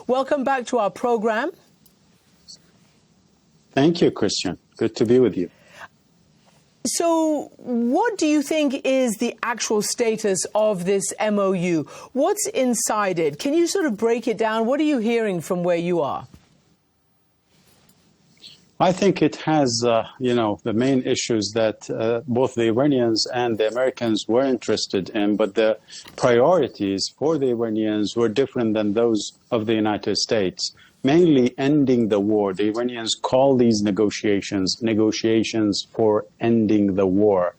Welcome back to our program. Thank you, Christian. Good to be with you. So what do you think is the actual status of this MOU? What's inside it? Can you sort of break it down? What are you hearing from where you are? I think it has, the main issues that both the Iranians and the Americans were interested in, but the priorities for the Iranians were different than those of the United States. Mainly ending the war. The Iranians call these negotiations for ending the war,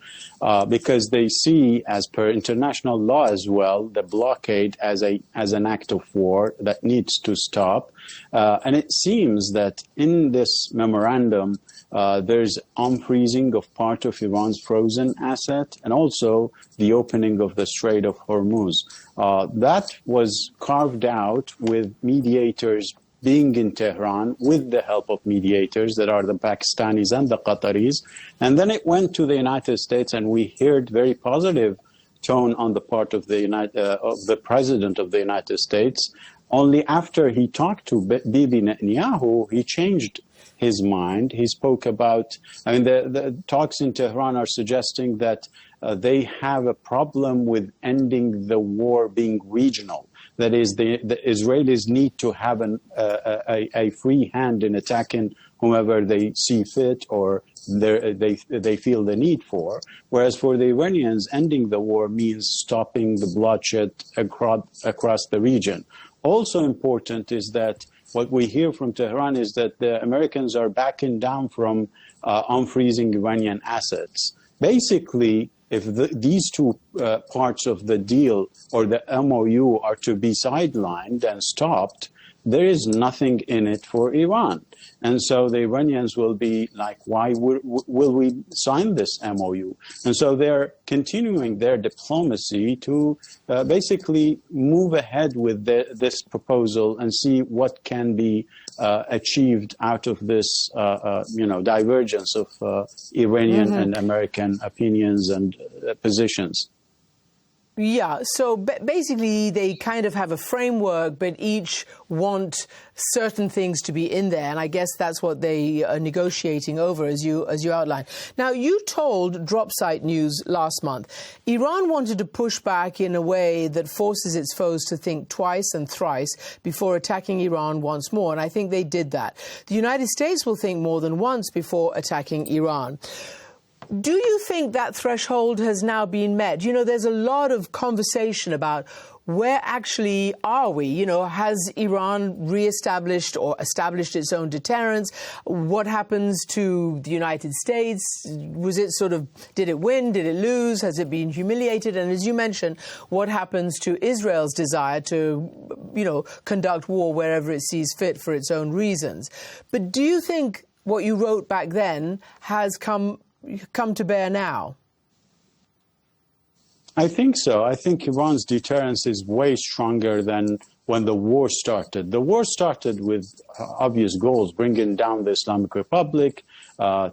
because they see, as per international law as well, the blockade as an act of war that needs to stop. And it seems that in this memorandum, there's unfreezing of part of Iran's frozen asset and also the opening of the Strait of Hurmuz. That was carved out with mediators being in Tehran with the help of mediators that are the Pakistanis and the Qataris. And then it went to the United States, and we heard very positive tone on the part of the President of the United States. Only after he talked to Bibi Netanyahu, he changed his mind. He spoke about, the talks in Tehran are suggesting that they have a problem with ending the war being regional. That is, the Israelis need to have a free hand in attacking whomever they see fit or they feel the need for. Whereas for the Iranians, ending the war means stopping the bloodshed across the region. Also important is that what we hear from Tehran is that the Americans are backing down from unfreezing Iranian assets. Basically, if these two parts of the deal or the MOU are to be sidelined and stopped, there is nothing in it for Iran. And so the Iranians will be like, why will we sign this MOU? And so they're continuing their diplomacy to basically move ahead with this proposal and see what can be achieved out of this, divergence of Iranian and American opinions and positions. Yeah, so basically they kind of have a framework, but each want certain things to be in there, and I guess that's what they are negotiating over, as you outlined. Now, you told Dropsite News last month, Iran wanted to push back in a way that forces its foes to think twice and thrice before attacking Iran once more, and I think they did that. The United States will think more than once before attacking Iran. Do you think that threshold has now been met? You know, there's a lot of conversation about where actually are we? You know, has Iran reestablished or established its own deterrence? What happens to the United States? Was it did it win? Did it lose? Has it been humiliated? And as you mentioned, what happens to Israel's desire to, conduct war wherever it sees fit for its own reasons? But do you think what you wrote back then has come to bear now? I think so. I think Iran's deterrence is way stronger than when the war started. The war started with obvious goals, bringing down the Islamic Republic,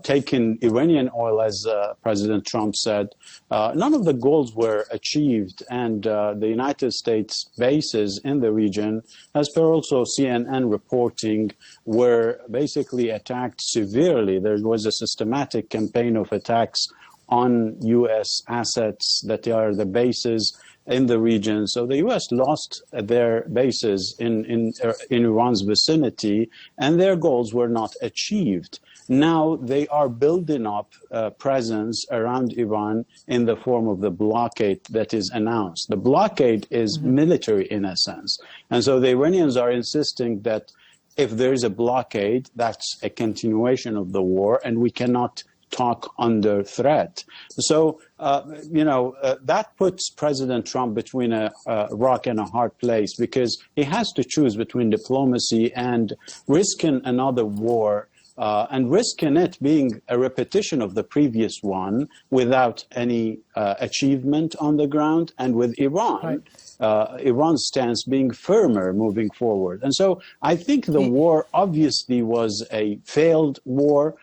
taking Iranian oil, as President Trump said. None of the goals were achieved, and the United States bases in the region, as per also CNN reporting, were basically attacked severely. There was a systematic campaign of attacks on U.S. assets that are the bases in the region. So the U.S. lost their bases in Iran's vicinity, and their goals were not achieved. Now they are building up presence around Iran in the form of the blockade that is announced. The blockade is military in a sense. And so the Iranians are insisting that if there is a blockade, that's a continuation of the war, and we cannot talk under threat. So, that puts President Trump between a rock and a hard place, because he has to choose between diplomacy and risking another war, and risking it being a repetition of the previous one without any achievement on the ground, and with Iran, Iran's stance being firmer moving forward. And so I think the war obviously was a failed war.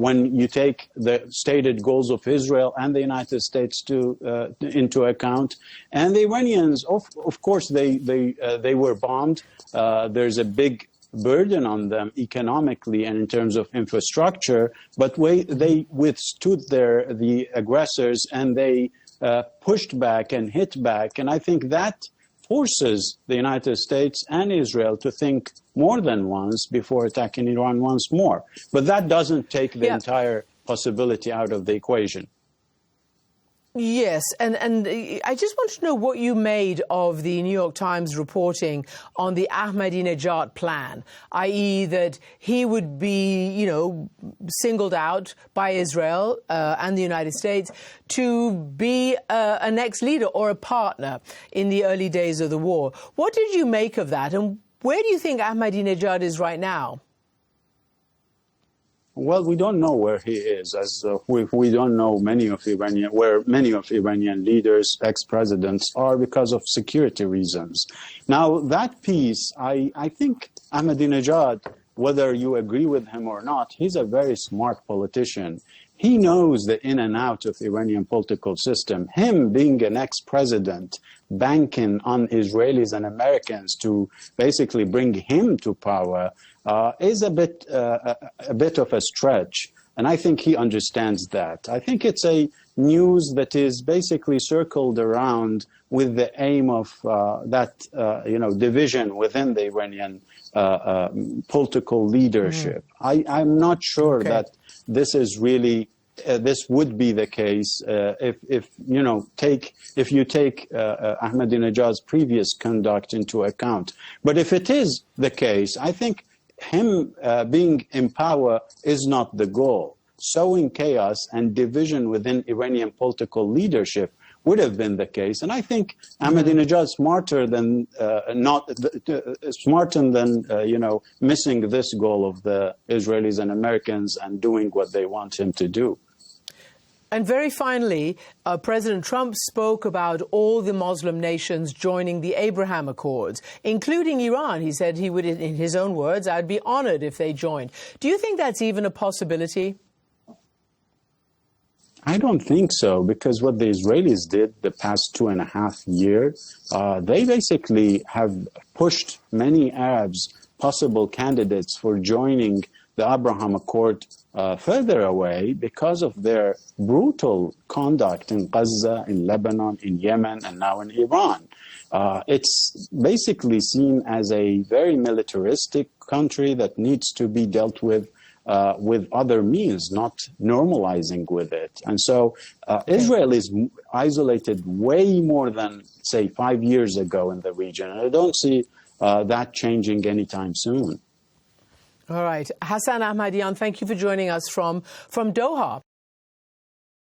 when you take the stated goals of Israel and the United States into account. And the Iranians, of course, they were bombed. There's a big burden on them economically and in terms of infrastructure, but they withstood the aggressors, and they pushed back and hit back. And I think that forces the United States and Israel to think more than once before attacking Iran once more. But that doesn't take the entire possibility out of the equation. Yes, and I just want to know what you made of the New York Times reporting on the Ahmadinejad plan, i.e. that he would be, singled out by Israel and the United States to be a next leader or a partner in the early days of the war. What did you make of that, and where do you think Ahmadinejad is right now? Well, we don't know where he is, as we don't know where many of Iranian leaders, ex-presidents, are because of security reasons. Now, that piece, I think Ahmadinejad, whether you agree with him or not, he's a very smart politician. He knows the in and out of Iranian political system. Him being an ex-president, banking on Israelis and Americans to basically bring him to power is a bit of a stretch, and I think he understands that. I think it's a news that is basically circled around with the aim of division within the Iranian political leadership. I'm not sure that this is really this would be the case if you take Ahmadinejad's previous conduct into account. But if it is the case, I think him being in power is not the goal. Sowing chaos and division within Iranian political leadership would have been the case. And I think Ahmadinejad is smarter than missing this goal of the Israelis and Americans and doing what they want him to do. And very finally, President Trump spoke about all the Muslim nations joining the Abraham Accords, including Iran. He said he would, in his own words, I'd be honored if they joined. Do you think that's even a possibility? I don't think so, because what the Israelis did the past 2.5 years, they basically have pushed many Arabs, possible candidates for joining the Abraham Accord further away because of their brutal conduct in Gaza, in Lebanon, in Yemen, and now in Iran. It's basically seen as a very militaristic country that needs to be dealt with other means, not normalizing with it. And so Israel is isolated way more than, say, 5 years ago in the region. And I don't see that changing anytime soon. All right. Hassan Ahmadian, thank you for joining us from Doha.